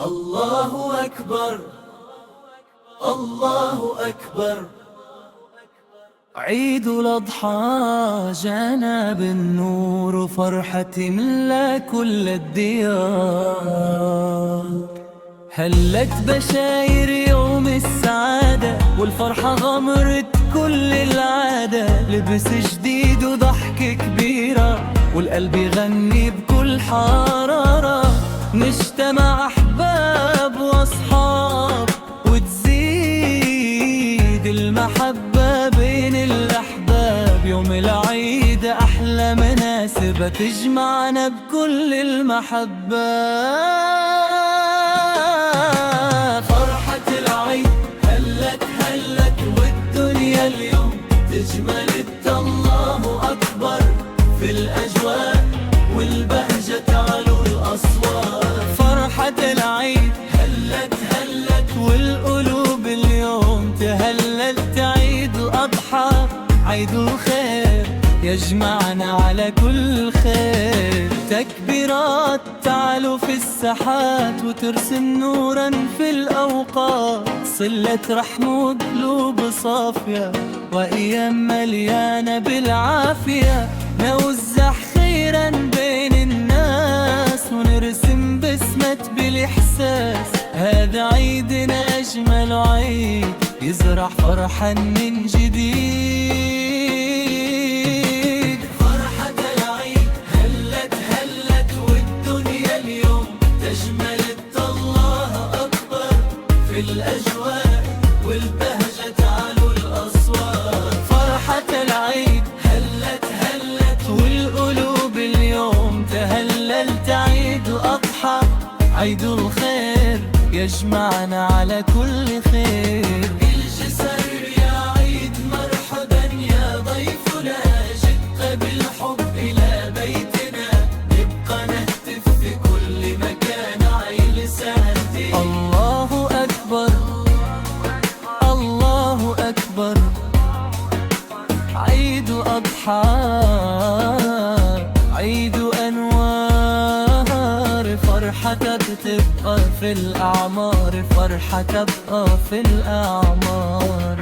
الله أكبر، الله أكبر. عيد الأضحى جانا بالنور وفرحة تملى كل الديار. هلت بشاير يوم السعادة والفرحة غمرت كل العادة. لبس جديد وضحكة كبيرة والقلب يغني بكل حرارة. نجتمع أحباب وأصحاب وتزيد المحبة بين الأحباب. يوم العيد أحلى مناسبة تجمعنا بكل المحبة. فرحة العيد هلت والدنيا اليوم تجملت. الله أكبر في الأجواء والبهجة تعلو الأصوات. فرحة العيد هلت والقلوب اليوم تهلل. عيد الأضحى عيد الخير يجمعنا على كل خير. تكبيرات تعلو في الساحات وترسم نورا في الأوقات. صلة رحم وقلوب صافية وأيام مليانة بالعافية. نوزع خيرا بين الناس ونرسم بسمة بالإحساس. هذا عيدنا أجمل عيد يزرع فرحا من جديد. فرحة العيد هلت والدنيا اليوم تجملت. الله أكبر في الأجواء والبهجة تعلو الأصوات. فرحة العيد هلت والقلوب اليوم تهللت. عيد الأضحى عيد الخير يجمعنا على كل خير. الجسر يا عيد مرحبا يا ضيفنا. جئت بالحب إلى بيتنا. نبقى نهتف في كل مكان. عيد سنتي. الله أكبر، الله أكبر. عيد أضحى عيد أنوار. فرحتك تبقى في الأعمار. فرحة تبقى في الأعمار.